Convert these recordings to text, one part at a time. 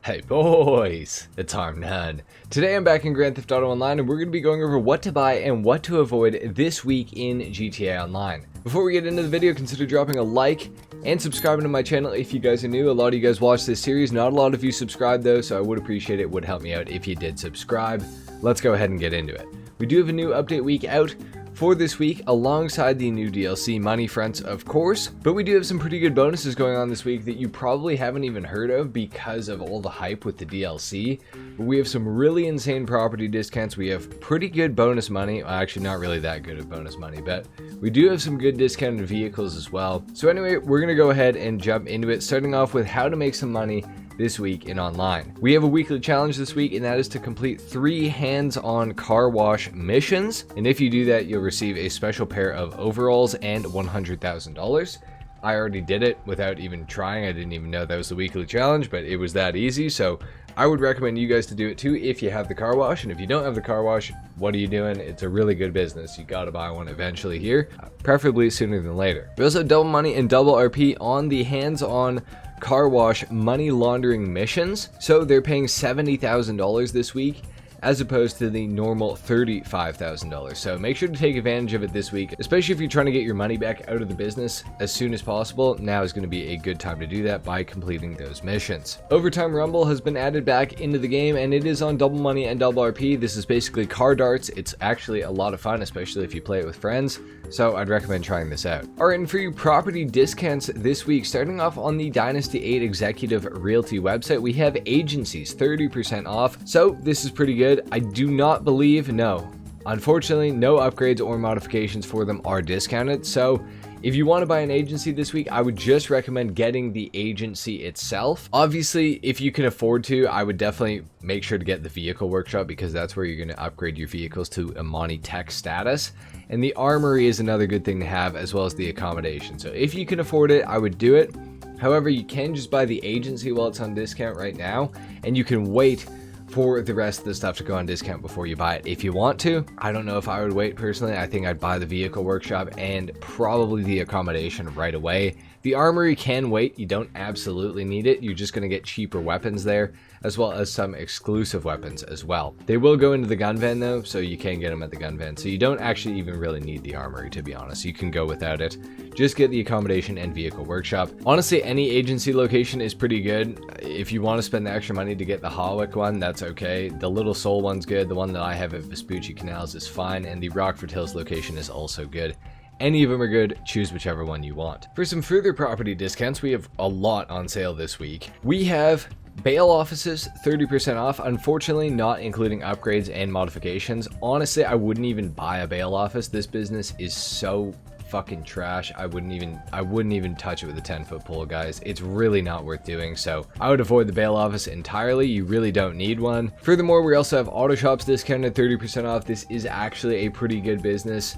Hey boys, it's HarmNone. Today I'm back in Grand Theft Auto Online and we're going to be going over what to buy and what to avoid this week in GTA Online. Before we get into the video, consider dropping a like and subscribing to my channel if you guys are new. A lot of you guys watch this series, not a lot of you subscribe though, so I would appreciate it. It would help me out if you did subscribe. Let's go ahead and get into it. We do have a new update week out for this week alongside the new DLC Money Fronts, of course, but we do have some pretty good bonuses going on this week that you probably haven't even heard of because of all the hype with the DLC. But we have some really insane property discounts. We have pretty good bonus money. Well, actually not really that good of bonus money, but we do have some good discounted vehicles as well. So anyway, we're gonna go ahead and jump into it, starting off with how to make some money this week in online. We have a weekly challenge this week, and that is to complete 3 hands-on car wash missions. And if you do that, you'll receive a special pair of overalls and $100,000. I already did it without even trying. I didn't even know that was the weekly challenge, but it was that easy. So I would recommend you guys to do it too if you have the car wash. And if you don't have the car wash, what are you doing? It's a really good business. You got to buy one eventually here, preferably sooner than later. We also have double money and double RP on the hands-on car wash money laundering missions. So they're paying $70,000 this week as opposed to the normal $35,000. So make sure to take advantage of it this week, especially if you're trying to get your money back out of the business as soon as possible. Now is going to be a good time to do that by completing those missions. Overtime Rumble has been added back into the game, and it is on double money and double RP. This is basically car darts. It's actually a lot of fun, especially if you play it with friends. So I'd recommend trying this out. Alright, and for your property discounts this week, starting off on the Dynasty 8 Executive Realty website, we have agencies 30% off. So this is pretty good. I do not believe, no, unfortunately, no upgrades or modifications for them are discounted. So if you want to buy an agency this week, I would just recommend getting the agency itself. Obviously, if you can afford to, I would definitely make sure to get the vehicle workshop because that's where you're going to upgrade your vehicles to Amani Tech status. And the armory is another good thing to have, as well as the accommodation. So if you can afford it, I would do it. However, you can just buy the agency while it's on discount right now, and you can wait for the rest of the stuff to go on discount before you buy it if you want to. I don't know if I would wait personally. I think I'd buy the vehicle workshop and probably the accommodation right away. The armory can wait. You don't absolutely need it. You're just going to get cheaper weapons there, as well as some exclusive weapons as well. They will go into the gun van though, so you can get them at the gun van. So you don't actually even really need the armory, to be honest. You can go without it. Just get the accommodation and vehicle workshop. Honestly, any agency location is pretty good. If you want to spend the extra money to get the Hawick one, that's okay. The Little Seoul one's good. The one that I have at Vespucci Canals is fine, and the Rockford Hills location is also good. Any of them are good, choose whichever one you want. For some further property discounts, we have a lot on sale this week. We have bail offices 30% off, unfortunately not including upgrades and modifications. Honestly, I wouldn't even buy a bail office. This business is so fucking trash. I wouldn't even touch it with a 10-foot pole, guys. It's really not worth doing, so I would avoid the bail office entirely. You really don't need one. Furthermore, we also have auto shops discounted 30% off. This is actually a pretty good business,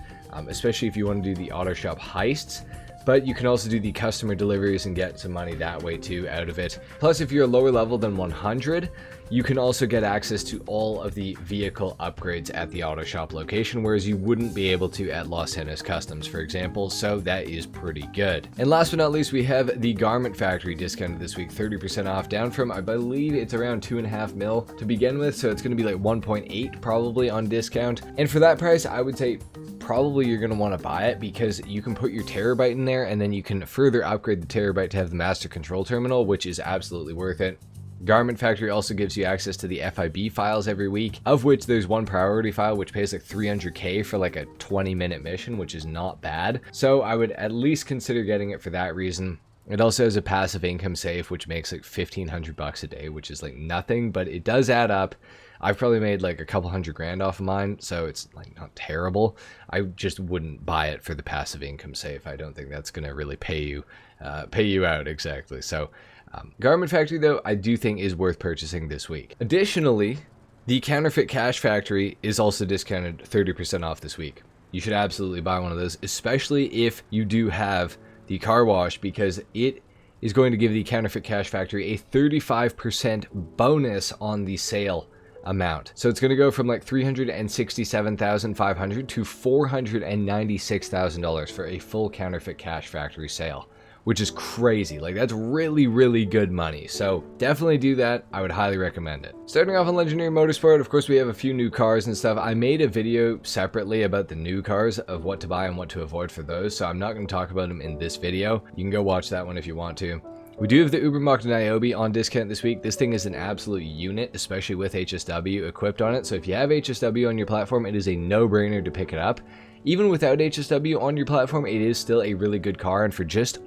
especially if you want to do the auto shop heists. But you can also do the customer deliveries and get some money that way too out of it. Plus, if you're a lower level than 100, you can also get access to all of the vehicle upgrades at the auto shop location, whereas you wouldn't be able to at Los Angeles Customs, for example. So that is pretty good. And last but not least, we have the Garment Factory discounted this week, 30% off, down from, I believe it's around 2.5 mil to begin with. So it's going to be like 1.8 probably on discount. And for that price, I would say probably you're going to want to buy it because you can put your terabyte in there, and then you can further upgrade the terabyte to have the master control terminal, which is absolutely worth it. Garment Factory also gives you access to the FIB files every week, of which there's one priority file which pays like 300k for like a 20-minute mission, which is not bad. So I would at least consider getting it for that reason. It also has a passive income safe, which makes like 1,500 bucks a day, which is like nothing, but it does add up. I've probably made like a couple $100,000 off of mine, so it's like not terrible. I just wouldn't buy it for the passive income safe. I don't think that's going to really pay you out exactly. So Garment Factory, though, I do think is worth purchasing this week. Additionally, the Counterfeit Cash Factory is also discounted 30% off this week. You should absolutely buy one of those, especially if you do have the car wash, because it is going to give the Counterfeit Cash Factory a 35% bonus on the sale amount. So it's going to go from like $367,500 to $496,000 for a full Counterfeit Cash Factory sale, which is crazy. Like, that's really, really good money. So definitely do that. I would highly recommend it. Starting off on Legendary Motorsport, of course, we have a few new cars and stuff. I made a video separately about the new cars of what to buy and what to avoid for those, so I'm not going to talk about them in this video. You can go watch that one if you want to. We do have the Ubermacht Niobe on discount this week. This thing is an absolute unit, especially with HSW equipped on it. So if you have HSW on your platform, it is a no-brainer to pick it up. Even without HSW on your platform, it is still a really good car, and for just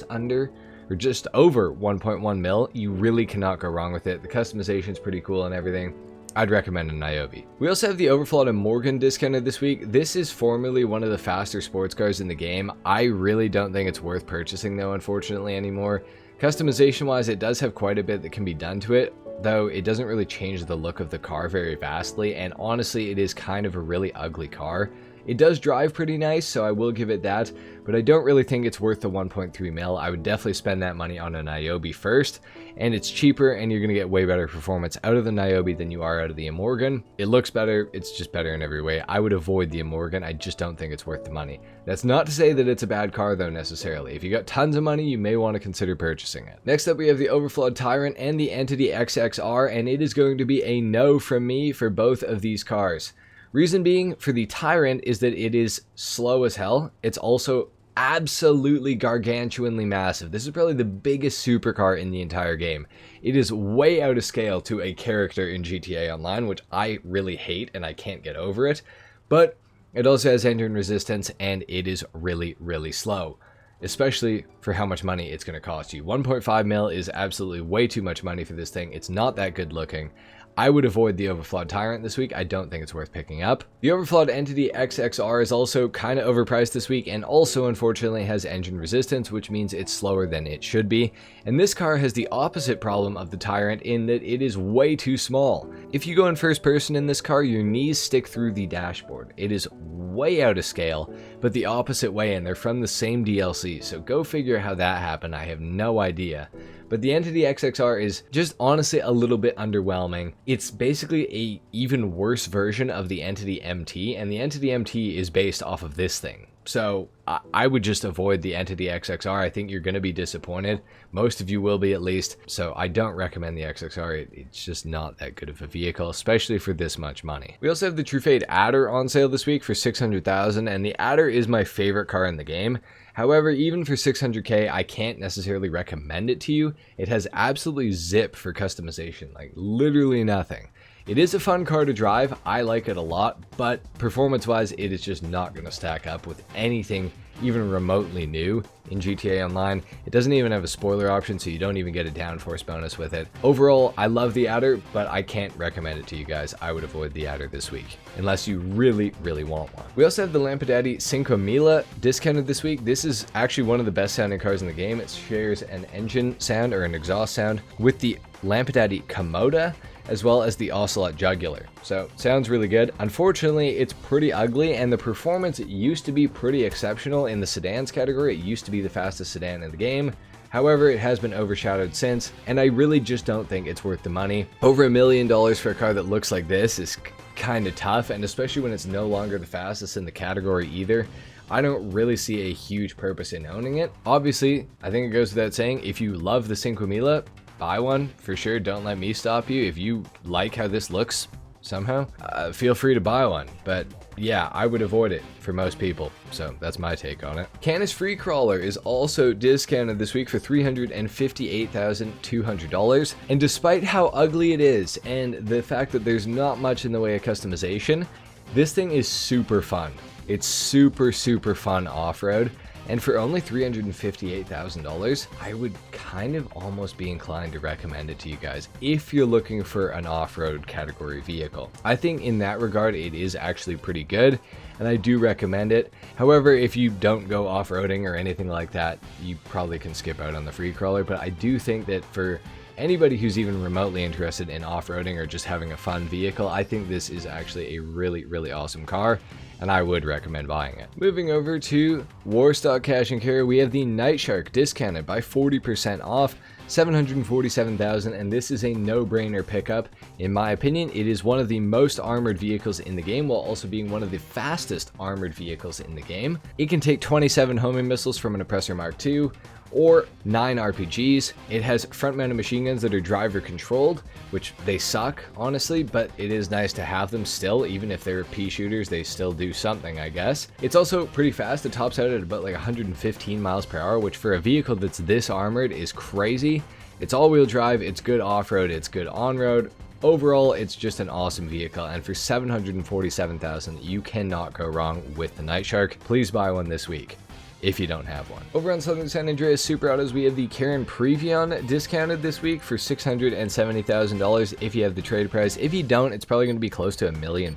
under or just over 1.1 mil, you really cannot go wrong with it. The customization is pretty cool and everything. I'd recommend a Niobe. We also have the Overflod and Morgan discounted this week. This is formerly one of the faster sports cars in the game. I really don't think it's worth purchasing though, unfortunately, anymore. Customization wise, it does have quite a bit that can be done to it, though it doesn't really change the look of the car very vastly, and honestly, it is kind of a really ugly car. It does drive pretty nice, so I will give it that, but I don't really think it's worth the 1.3 mil. I would definitely spend that money on a Niobe first, and it's cheaper, and you're going to get way better performance out of the Niobe than you are out of the Morgan. It looks better, it's just better in every way. I would avoid the Morgan. I just don't think it's worth the money. That's not to say that it's a bad car, though, necessarily. If you got tons of money, you may want to consider purchasing it. Next up, we have the Overflod Tyrant and the Entity XXR, and it is going to be a no from me for both of these cars. Reason being for the Tyrant is that it is slow as hell. It's also absolutely gargantuanly massive. This is probably the biggest supercar in the entire game. It is way out of scale to a character in GTA Online, which I really hate and I can't get over it. But it also has engine resistance and it is really, really slow, especially for how much money it's going to cost you. 1.5 mil is absolutely way too much money for this thing. It's not that good looking. I would avoid the Overflod Tyrant this week. I don't think it's worth picking up. The Overflod Entity XXR is also kind of overpriced this week and also unfortunately has engine resistance, which means it's slower than it should be. And this car has the opposite problem of the Tyrant in that it is way too small. If you go in first person in this car, your knees stick through the dashboard. It is way out of scale, but the opposite way, and they're from the same DLC, so go figure how that happened. I have no idea. But the Entity XXR is just honestly a little bit underwhelming. It's basically a even worse version of the Entity MT, and the Entity MT is based off of this thing. So I would just avoid the Entity XXR. I think you're going to be disappointed. Most of you will be, at least. So I don't recommend the XXR. It's just not that good of a vehicle, especially for this much money. We also have the True Fade Adder on sale this week for $600,000, and the Adder is my favorite car in the game. However, even for 600k, I can't necessarily recommend it to you. It has absolutely zip for customization, like literally nothing. It is a fun car to drive, I like it a lot, but performance-wise, it is just not going to stack up with anything even remotely new in GTA Online. It doesn't even have a spoiler option, so you don't even get a downforce bonus with it. Overall, I love the Adder, but I can't recommend it to you guys. I would avoid the Adder this week, unless you really, really want one. We also have the Lampadati 5000 discounted this week. This is actually one of the best sounding cars in the game. It shares an engine sound or an exhaust sound with the Lampadati Komoda, as well as the Ocelot Jugular. So, sounds really good. Unfortunately, it's pretty ugly, and the performance used to be pretty exceptional in the sedans category. It used to be the fastest sedan in the game. However, it has been overshadowed since, and I really just don't think it's worth the money. Over $1 million for a car that looks like this is kind of tough, and especially when it's no longer the fastest in the category either. I don't really see a huge purpose in owning it. Obviously, I think it goes without saying, if you love the 5000, buy one for sure. Don't let me stop you. If you like how this looks somehow, feel free to buy one. But yeah, I would avoid it for most people. So that's my take on it. Canis Free Crawler is also discounted this week for $358,200. And despite how ugly it is and the fact that there's not much in the way of customization, this thing is super fun. It's super, super fun off-road. And for only $358,000, I would kind of almost be inclined to recommend it to you guys if you're looking for an off-road category vehicle. I think in that regard, it is actually pretty good, and I do recommend it. However, if you don't go off-roading or anything like that, you probably can skip out on the free crawler, but I do think that for anybody who's even remotely interested in off-roading or just having a fun vehicle, I think this is actually a really, really awesome car, and I would recommend buying it. Moving over to Warstock Cash and Carry, we have the Night Shark discounted by 40% off, $747,000, and this is a no-brainer pickup. In my opinion, it is one of the most armored vehicles in the game, while also being one of the fastest armored vehicles in the game. It can take 27 homing missiles from an Oppressor Mark II, or 9 RPGs. It has front-mounted machine guns that are driver controlled, which they suck, honestly, but it is nice to have them still. Even if they're pea shooters, they still do something, I guess. It's also pretty fast. It tops out at about like 115 miles per hour, which for a vehicle that's this armored is crazy. It's all-wheel drive, it's good off-road, it's good on-road. Overall, it's just an awesome vehicle, and for $747,000, you cannot go wrong with the Night Shark. Please buy one this week if you don't have one. Over on Southern San Andreas Super Autos, we have the Karen Previon discounted this week for $670,000 if you have the trade price. If you don't, it's probably going to be close to $1 million.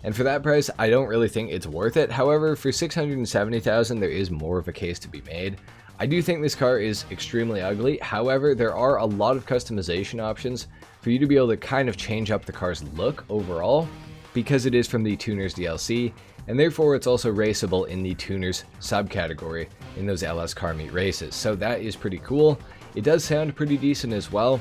And for that price, I don't really think it's worth it. However, for $670,000, there is more of a case to be made. I do think this car is extremely ugly. However, there are a lot of customization options for you to be able to kind of change up the car's look overall, because it is from the Tuners DLC, and therefore it's also raceable in the Tuners subcategory in those LS car meet races. So that is pretty cool. It does sound pretty decent as well.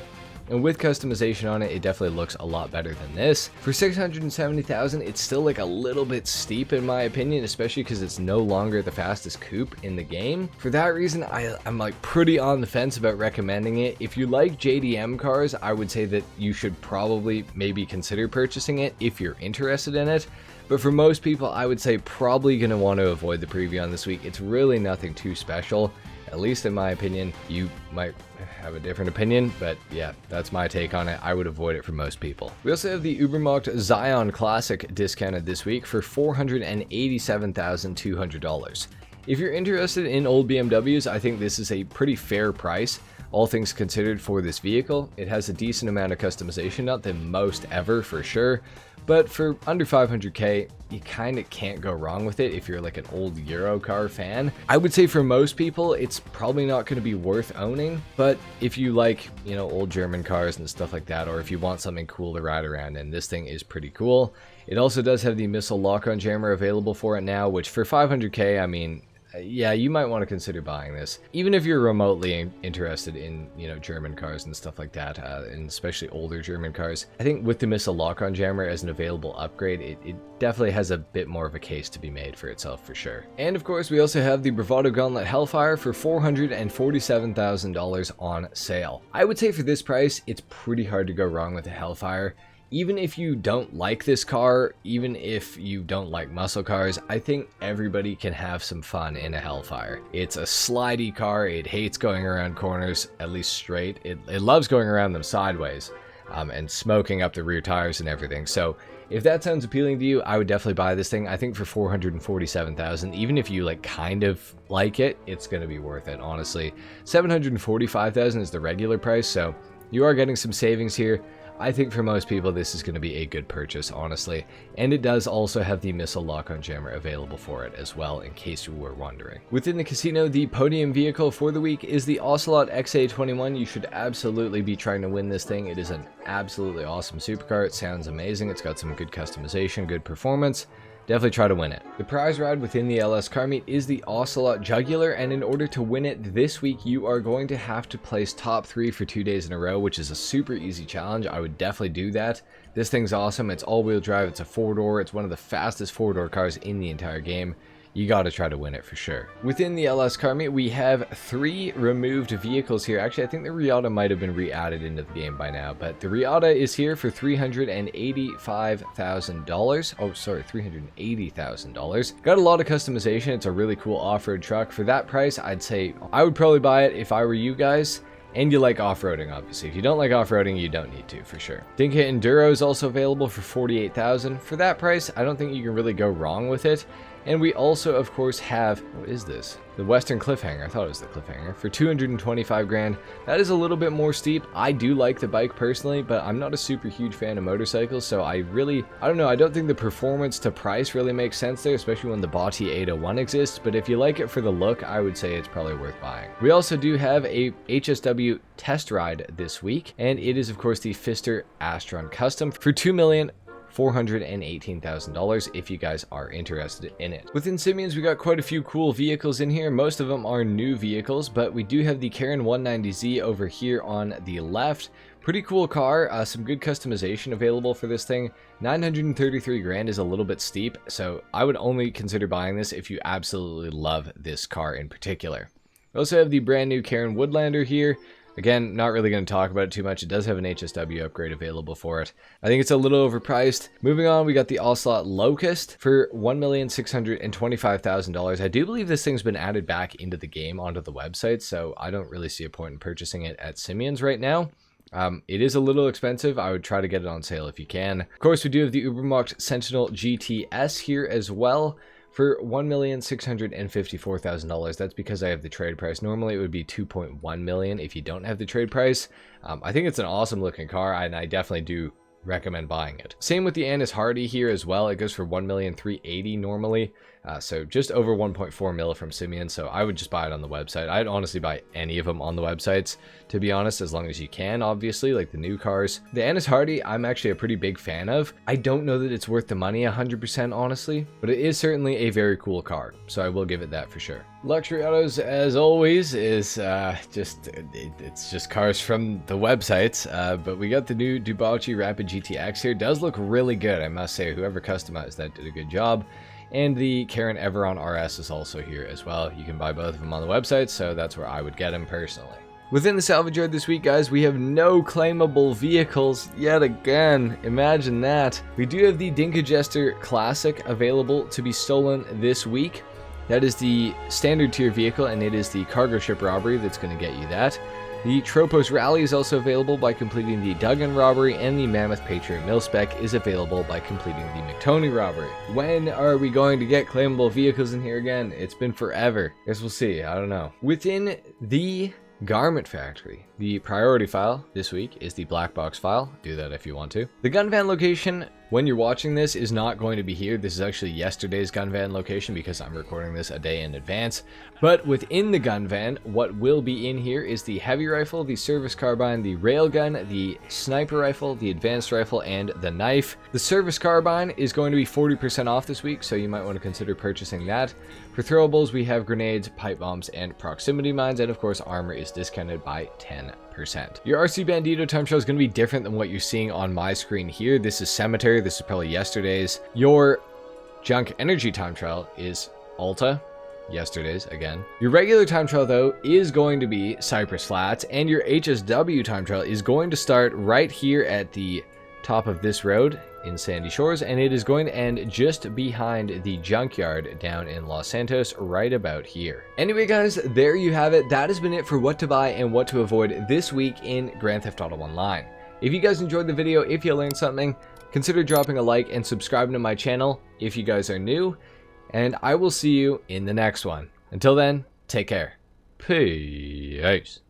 And with customization on it, it definitely looks a lot better than this. For $670,000, it's still like a little bit steep in my opinion, especially because it's no longer the fastest coupe in the game. For that reason, I'm like pretty on the fence about recommending it. If you like JDM cars, I would say that you should probably maybe consider purchasing it if you're interested in it. But for most people, I would say probably going to want to avoid the Previon this week. It's really nothing too special. At least in my opinion. You might have a different opinion, but yeah, that's my take on it. I would avoid it for most people. We also have the Ubermacht Zion Classic discounted this week for $487,200. If you're interested in old BMWs, I think this is a pretty fair price, all things considered, for this vehicle. It has a decent amount of customization, not the most ever for sure, but for under 500k, you kind of can't go wrong with it if you're like an old Euro car fan. I would say for most people, it's probably not going to be worth owning, but if you like, you know, old German cars and stuff like that, or if you want something cool to ride around in, this thing is pretty cool. It also does have the missile lock-on jammer available for it now, which for 500k, I mean, yeah, you might want to consider buying this, even if you're remotely interested in, you know, German cars and stuff like that, and especially older German cars. I think with the missile lock-on jammer as an available upgrade, it definitely has a bit more of a case to be made for itself for sure. And of course, we also have the Bravado Gauntlet Hellfire for $447,000 on sale. I would say for this price, it's pretty hard to go wrong with the Hellfire. Even if you don't like this car, even if you don't like muscle cars, I think everybody can have some fun in a Hellfire. It's a slidey car. It hates going around corners, at least straight. It loves going around them sideways, and smoking up the rear tires and everything. So if that sounds appealing to you, I would definitely buy this thing. I think for $447,000, even if you like kind of like it, it's going to be worth it, honestly. $745,000 is the regular price, so you are getting some savings here. I think for most people, this is going to be a good purchase, honestly. And it does also have the missile lock-on jammer available for it as well, in case you were wondering. Within the casino, the podium vehicle for the week is the Ocelot XA21. You should absolutely be trying to win this thing. It is an absolutely awesome supercar. It sounds amazing. It's got some good customization, good performance. Definitely try to win it. The prize ride within the LS car meet is the Ocelot Jugular, and in order to win it this week, you are going to have to place top 3 for 2 days in a row, which is a super easy challenge. I would definitely do that. This thing's awesome. It's all-wheel drive. It's a 4-door. It's one of the fastest 4-door cars in the entire game. You gotta try to win it for sure. Within the LS car meet, we have 3 removed vehicles here. Actually, I think the Riata might have been re-added into the game by now, but the Riata is here for $385,000. Oh, sorry, $380,000. Got a lot of customization. It's a really cool off-road truck. For that price, I'd say I would probably buy it if I were you guys. And you like off-roading, obviously. If you don't like off-roading, you don't need to, for sure. Dinka Enduro is also available for $48,000. For that price, I don't think you can really go wrong with it. And we also, of course, have, what is this? The Western Cliffhanger. I thought it was the Cliffhanger. For $225 grand. That is a little bit more steep. I do like the bike personally, but I'm not a super huge fan of motorcycles, so I don't know, I don't think the performance to price really makes sense there, especially when the Bati 801 exists, but if you like it for the look, I would say it's probably worth buying. We also do have a HSW test ride this week, and it is, of course, the Pfister Astron Custom for $2,418,000 if you guys are interested in it. Within Simeon's, we got quite a few cool vehicles in here. Most of them are new vehicles, but we do have the Karen 190Z over here on the left. Pretty cool car, some good customization available for this thing. 933 grand is a little bit steep, so I would only consider buying this if you absolutely love this car in particular. We also have the brand new Karen Woodlander here. Again, not really going to talk about it too much. It does have an HSW upgrade available for it. I think it's a little overpriced. Moving on, we got the All-Slot Locust for $1,625,000. I do believe this thing's been added back into the game onto the website, so I don't really see a point in purchasing it at Simeon's right now. It is a little expensive. I would try to get it on sale if you can. Of course, we do have the Ubermacht Sentinel GTS here as well for $1,654,000. That's because I have the trade price. Normally it would be $2.1 million if you don't have the trade price. I think it's an awesome looking car, and I definitely do recommend buying it. Same with the Annis Hardy here as well. It goes for $1,380,000 normally. So just over 1.4 mil from Simeon. So I would just buy it on the website. I'd honestly buy any of them on the websites, to be honest, as long as you can, obviously, like the new cars. The Annis Hardy, I'm actually a pretty big fan of. I don't know that it's worth the money 100%, honestly, but it is certainly a very cool car. So I will give it that for sure. Luxury Autos, as always, is it's just cars from the websites. But we got the new Dubauchi Rapid GTX here. It does look really good, I must say. Whoever customized that did a good job. And the Karen Everon RS is also here as well. You can buy both of them on the website, so that's where I would get them personally. Within the salvage yard this week, guys, we have no claimable vehicles yet again. Imagine that. We do have the Dinka Jester Classic available to be stolen this week. That is the standard tier vehicle, and it is the cargo ship robbery that's going to get you that. The Tropos Rally is also available by completing the Duggan robbery, and the Mammoth Patriot Milspec is available by completing the McToney robbery. When are we going to get claimable vehicles in here again? It's been forever. Guess we'll see. I don't know. Within the Garment Factory, the priority file this week is the black box file. Do that if you want to. The gun van location, when you're watching this, is not going to be here. This is actually yesterday's gun van location because I'm recording this a day in advance. But within the gun van, what will be in here is the heavy rifle, the service carbine, the railgun, the sniper rifle, the advanced rifle, and the knife. The service carbine is going to be 40% off this week, so you might want to consider purchasing that. For throwables, we have grenades, pipe bombs, and proximity mines, and of course, armor is discounted by 10%. Your RC Bandito time trial is going to be different than what you're seeing on my screen here. This is Cemetery. This is probably yesterday's. Your Junk Energy time trial is Alta. Yesterday's again. Your regular time trial, though, is going to be Cypress Flats, and your HSW time trial is going to start right here at the top of this road in Sandy Shores, and it is going to end just behind the junkyard down in Los Santos, right about here. Anyway, guys, there you have it. That has been it for what to buy and what to avoid this week in Grand Theft Auto Online. If you guys enjoyed the video, if you learned something, consider dropping a like and subscribing to my channel if you guys are new, and I will see you in the next one. Until then, take care. Peace.